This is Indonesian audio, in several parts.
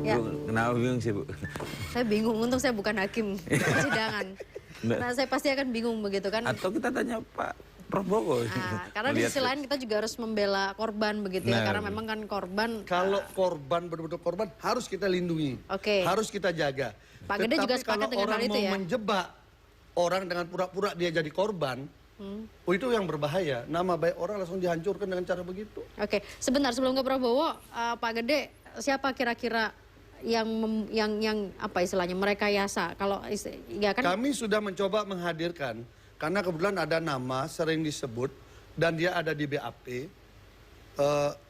Ya. Bu, kenapa bingung sih, Bu? Saya bingung, untung saya bukan hakim persidangan. Nah, saya pasti akan bingung begitu kan. Atau kita tanya Pak Prabowo. Karena di sisi lain kita juga harus membela korban begitu ya, karena memang kan korban. Kalau korban betul-betul korban harus kita lindungi, harus kita jaga. Pak Gede juga sepakat dengan hal itu ya. Kalau orang mau menjebak orang dengan pura-pura dia jadi korban, itu yang berbahaya. Nama baik orang langsung dihancurkan dengan cara begitu. Oke, sebentar sebelum ke Prabowo, Pak Gede, siapa kira-kira yang apa istilahnya merekayasa? Kalau ya kan? Kami sudah mencoba menghadirkan, karena kebetulan ada nama sering disebut dan dia ada di BAP,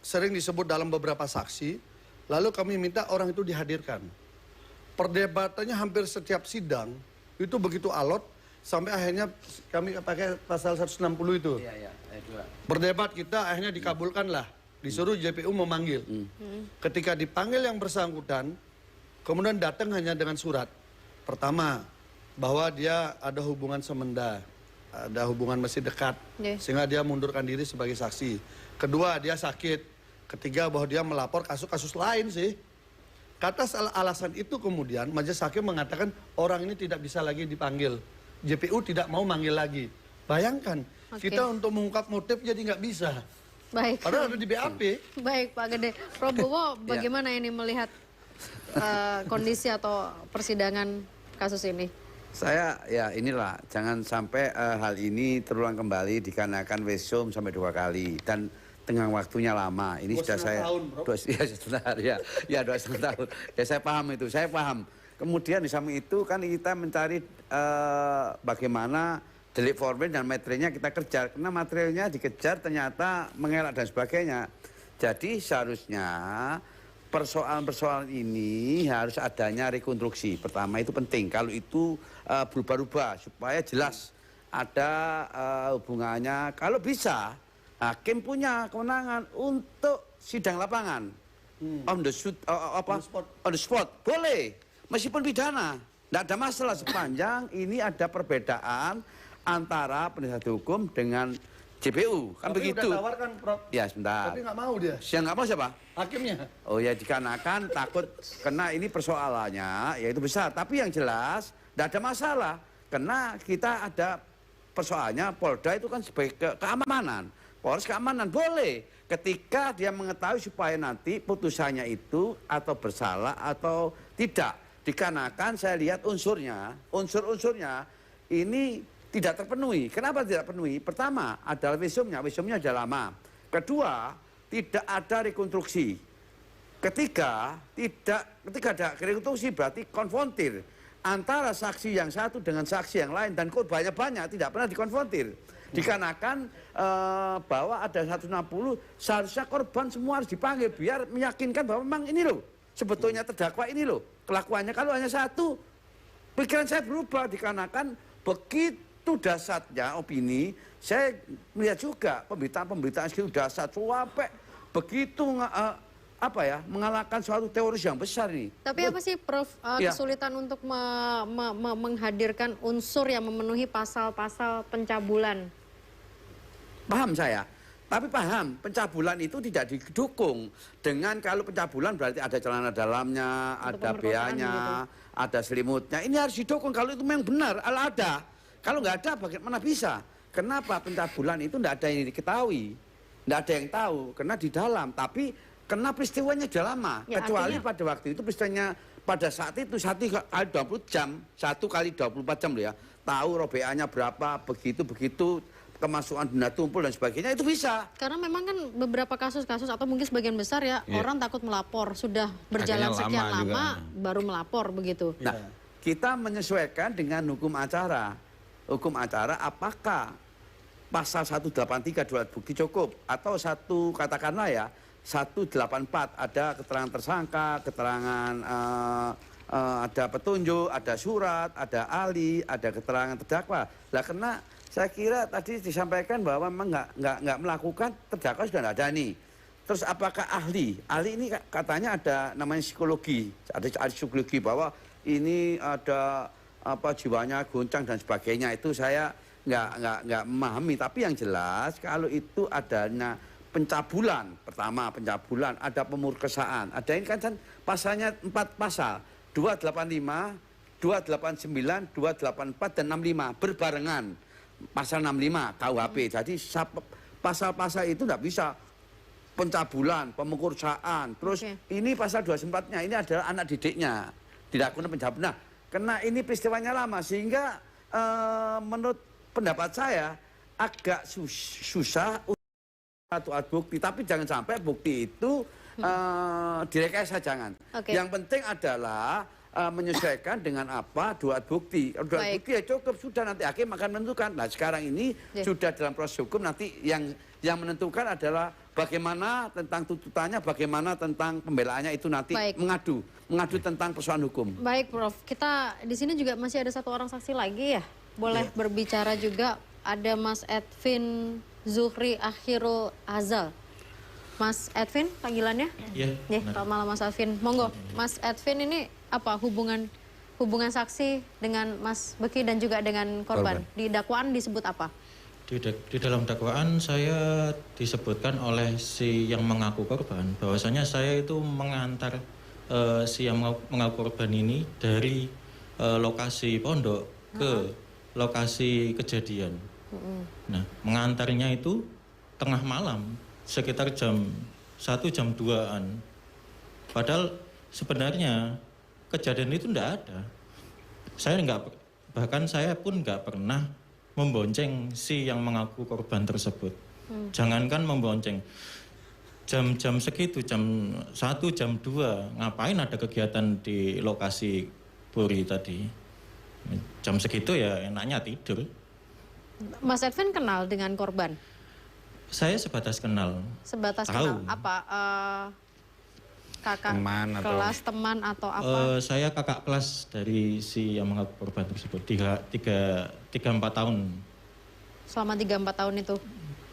sering disebut dalam beberapa saksi. Lalu kami minta orang itu dihadirkan. Perdebatannya hampir setiap sidang itu begitu alot. Sampai akhirnya kami pakai pasal 160 itu. Iya, berdebat kita akhirnya dikabulkan lah. Disuruh JPU memanggil. Ketika dipanggil yang bersangkutan, kemudian datang hanya dengan surat. Pertama, bahwa dia ada hubungan semenda. Ada hubungan masih dekat. Sehingga dia mundurkan diri sebagai saksi. Kedua, dia sakit. Ketiga, bahwa dia melapor kasus-kasus lain sih. Atas alasan itu kemudian majelis hakim mengatakan orang ini tidak bisa lagi dipanggil. JPU tidak mau manggil lagi. Bayangkan, kita untuk mengungkap motif jadi nggak bisa. Baik. Padahal ada di BAP. Baik, Pak Gede. Prabowo, bagaimana ini melihat kondisi atau persidangan kasus ini? Saya ya inilah, jangan sampai hal ini terulang kembali dikarenakan wesum sampai 2 kali dan tengah waktunya lama. Ini sudah saya tahun, ya sebentar ya 2,5 tahun. Ya saya paham itu, saya paham. Kemudian di samping itu kan kita mencari bagaimana delik formil dan materinya kita kejar. Karena materialnya dikejar ternyata mengelak dan sebagainya. Jadi seharusnya persoalan-persoalan ini harus adanya rekonstruksi. Pertama itu penting. Kalau itu berubah-ubah supaya jelas ada hubungannya. Kalau bisa hakim punya kewenangan untuk sidang lapangan. On the spot. Boleh. Meskipun pidana, tidak ada masalah sepanjang ini ada perbedaan antara penasihat hukum dengan JPU. Kan tapi begitu. Udah tawarkan, Prof. Ya, sebentar. Tapi nggak mau dia. Yang nggak mau siapa? Hakimnya. Oh ya, dikarenakan takut kena ini persoalannya, yaitu besar. Tapi yang jelas, tidak ada masalah. Karena kita ada persoalannya, Polda itu kan sebagai keamanan. Polres keamanan, boleh. Ketika dia mengetahui supaya nanti putusannya itu atau bersalah atau tidak. Dikarenakan saya lihat unsur-unsurnya ini tidak terpenuhi. Kenapa tidak terpenuhi? Pertama adalah visumnya sudah lama. Kedua, tidak ada rekonstruksi. Ketiga ada rekonstruksi berarti konfrontir antara saksi yang satu dengan saksi yang lain dan korbannya banyak tidak pernah dikonfrontir. Dikarenakan bahwa ada 160 seharusnya korban semua harus dipanggil biar meyakinkan bahwa memang ini loh sebetulnya terdakwa ini loh kelakuannya. Kalau hanya satu, pikiran saya berubah dikarenakan begitu dasarnya opini. Saya melihat juga pemberitaan segitu dasar sampai begitu mengalahkan suatu teroris yang besar ini. Tapi apa sih Prof kesulitan untuk menghadirkan unsur yang memenuhi pasal-pasal pencabulan? Paham saya. Tapi paham, pencabulan itu tidak didukung dengan kalau pencabulan berarti ada celana dalamnya, ada beanya, gitu. Ada selimutnya. Ini harus didukung kalau itu memang benar, ada. Kalau nggak ada bagaimana bisa? Kenapa pencabulan itu tidak ada yang diketahui? Tidak ada yang tahu, karena di dalam. Tapi karena peristiwanya sudah lama. Ya, kecuali artinya pada waktu itu peristiwanya pada saat itu 1 kali 20 jam, 1 kali 24 jam loh ya. Tahu robeannya berapa, begitu kemasukan benda tumpul dan sebagainya itu bisa. Karena memang kan beberapa kasus-kasus atau mungkin sebagian besar ya orang takut melapor, sudah berjalan sekian lama baru melapor begitu. Nah, kita menyesuaikan dengan hukum acara. Hukum acara apakah pasal 183 dua alat bukti cukup atau satu katakanlah ya 184 ada keterangan tersangka, keterangan ada petunjuk, ada surat, ada ahli, ada keterangan terdakwa. Lah karena saya kira tadi disampaikan bahwa memang nggak melakukan, terdakwa sudah nggak ada nih. Terus apakah ahli? Ahli ini katanya ada namanya psikologi, ada psikologi bahwa ini ada jiwanya goncang dan sebagainya. Itu saya nggak memahami. Tapi yang jelas kalau itu adanya pencabulan, pertama pencabulan, ada pemurkesaan, ada ini kan pasalnya 4 pasal, 285, 289, 284 dan 65 berbarengan pasal 65 KUHP. Jadi pasal-pasal itu tidak bisa pencabulan, pemerkosaan. Terus ini pasal 24-nya ini adalah anak didiknya dilakukan pencabulan. Nah, karena ini peristiwanya lama sehingga menurut pendapat saya agak susah satu alat bukti, tapi jangan sampai bukti itu direkayasa, jangan. Yang penting adalah menyesuaikan dengan apa dua alat bukti. Dua alat bukti ya cukup, sudah nanti hakim akan menentukan. Nah sekarang ini sudah dalam proses hukum, nanti yang menentukan adalah bagaimana tentang tuntutannya, bagaimana tentang pembelaannya itu nanti mengadu tentang persoalan hukum. Baik Prof, kita di sini juga masih ada satu orang saksi lagi ya, boleh berbicara juga. Ada Mas Edwin Zuhri Akhirul Azal. Mas Edwin panggilannya? Iya. Selamat malam Mas Edwin. Monggo, Mas Edwin ini apa hubungan saksi dengan Mas Beki dan juga dengan korban? Di dakwaan disebut apa? Di dalam dakwaan saya disebutkan oleh si yang mengaku korban bahwasanya saya itu mengantar si yang mengaku korban ini dari lokasi pondok ke lokasi kejadian. Nah, mengantarnya itu tengah malam sekitar jam 1 jam 2-an. Padahal sebenarnya kejadian itu tidak ada. Bahkan saya pun nggak pernah membonceng si yang mengaku korban tersebut. Jangankan membonceng, jam-jam segitu, jam 1, jam 2, ngapain ada kegiatan di lokasi Puri tadi. Jam segitu ya enaknya tidur. Mas Edwin kenal dengan korban? Saya sebatas kenal. Sebatas kenal apa? Kakak teman kelas, teman atau apa? Saya kakak kelas dari si yang mengaku korban tersebut. 3-4 tahun. Selama 3-4 tahun itu?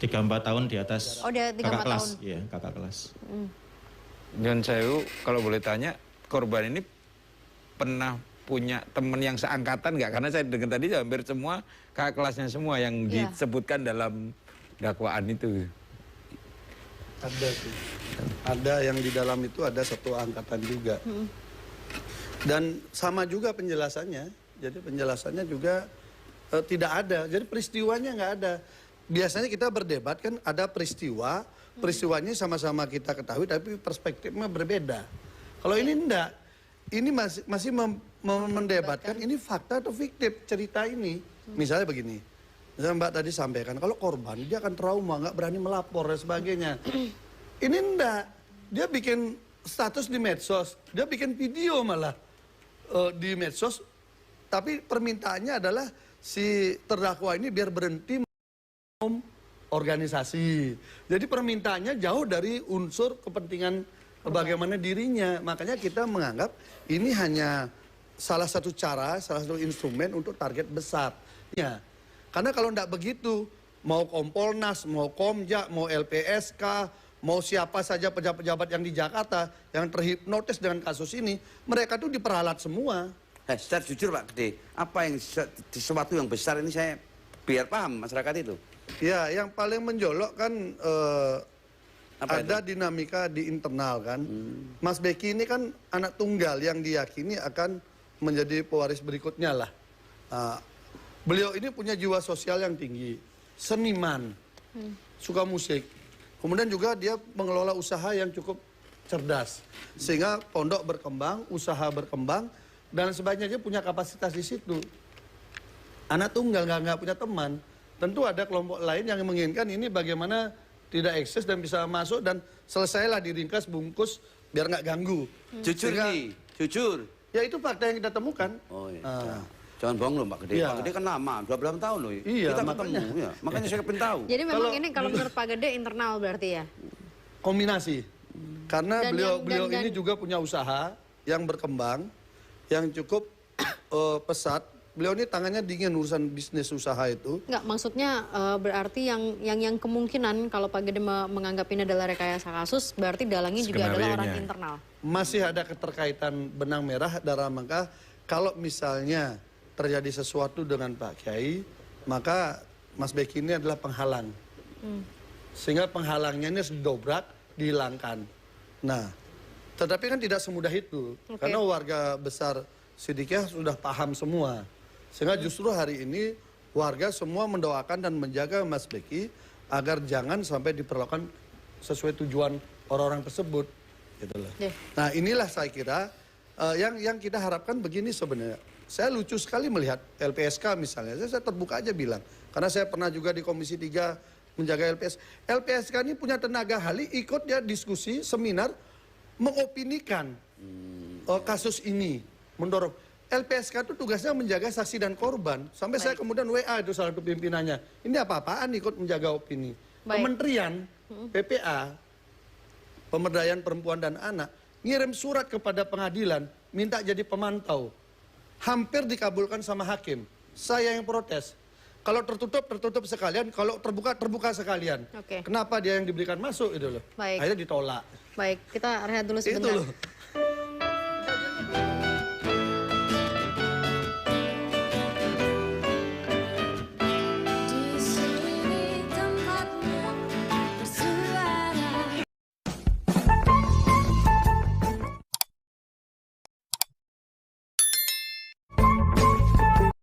3-4 tahun di atas. Oh, dia 3-4 kakak tahun? Iya, kakak kelas. Dan saya kalau boleh tanya, korban ini pernah punya teman yang seangkatan nggak? Karena saya dengar tadi hampir semua kakak kelasnya semua yang disebutkan dalam dakwaan itu. Ada sih. Ada yang di dalam itu ada satu angkatan juga. Dan sama juga penjelasannya. Jadi penjelasannya juga tidak ada. Jadi peristiwanya nggak ada. Biasanya kita berdebat kan ada peristiwa, peristiwanya sama-sama kita ketahui tapi perspektifnya berbeda. Kalau ini enggak. Ini masih mendebatkan ini fakta atau fiktif cerita ini. Misalnya begini, misalnya Mbak tadi sampaikan, kalau korban dia akan trauma, nggak berani melapor dan sebagainya. Ini enggak, dia bikin status di medsos, dia bikin video malah di medsos, tapi permintaannya adalah si terdakwa ini biar berhenti organisasi. Jadi permintaannya jauh dari unsur kepentingan bagaimana dirinya. Makanya kita menganggap ini hanya salah satu cara, salah satu instrumen untuk target besar. Ya. Karena kalau tidak begitu, mau Kompolnas, mau Komja, mau LPSK, mau siapa saja pejabat-pejabat yang di Jakarta yang terhipnotis dengan kasus ini, mereka tuh diperalat semua. Secara jujur Pak Gede, apa yang sesuatu yang besar ini saya biar paham masyarakat itu. Ya, yang paling menjolok kan ada dinamika di internal kan. Mas Beki ini kan anak tunggal yang diyakini akan menjadi pewaris berikutnya lah. Beliau ini punya jiwa sosial yang tinggi, seniman, suka musik. Kemudian juga dia mengelola usaha yang cukup cerdas. Sehingga pondok berkembang, usaha berkembang, dan sebagainya dia punya kapasitas di situ. Anak tunggal nggak punya teman. Tentu ada kelompok lain yang menginginkan ini bagaimana tidak eksis dan bisa masuk dan selesailah diringkas, bungkus, biar nggak ganggu. Jujur nih, jujur. Ya itu fakta yang kita temukan. Oh iya. Jangan bohong loh Pak Gede. Iya. Pak Gede kan lama, 12 tahun loh. Iya, kita ketemu, ya. Makanya saya pengen tahu. Jadi memang ini kalau menurut Pak Gede internal berarti ya? Kombinasi. Karena beliau ini juga punya usaha yang berkembang, yang cukup pesat. Beliau ini tangannya dingin urusan bisnis usaha itu. Enggak, maksudnya berarti yang kemungkinan kalau Pak Gede menganggap ini adalah rekayasa kasus, berarti dalangnya juga adalah orang internal. Masih ada keterkaitan benang merah dalam rangka kalau misalnya terjadi sesuatu dengan Pak Kiai, maka Mas Beki ini adalah penghalang. Sehingga penghalangnya ini harus didobrak, dihilangkan. Nah, tetapi kan tidak semudah itu. Karena warga besar Sidikiyah sudah paham semua. Sehingga justru hari ini warga semua mendoakan dan menjaga Mas Beki agar jangan sampai diperlakukan sesuai tujuan orang-orang tersebut. Gitu loh. Nah, inilah saya kira yang kita harapkan begini sebenarnya. Saya lucu sekali melihat LPSK misalnya. Saya terbuka aja bilang. Karena saya pernah juga di Komisi 3 menjaga LPSK. LPSK ini punya tenaga ahli, ikut dia diskusi, seminar, mengopinikan kasus ini. Mendorong. LPSK itu tugasnya menjaga saksi dan korban. Sampai saya kemudian WA itu salah satu pimpinannya. Ini apa-apaan ikut menjaga opini. Kementerian PPA, Pemberdayaan Perempuan dan Anak, ngirim surat kepada pengadilan, minta jadi pemantau. Hampir dikabulkan sama hakim. Saya yang protes. Kalau tertutup, tertutup sekalian. Kalau terbuka, terbuka sekalian. Kenapa dia yang diberikan masuk itu loh. Akhirnya ditolak. Baik, kita rehat dulu sebentar. Itu loh.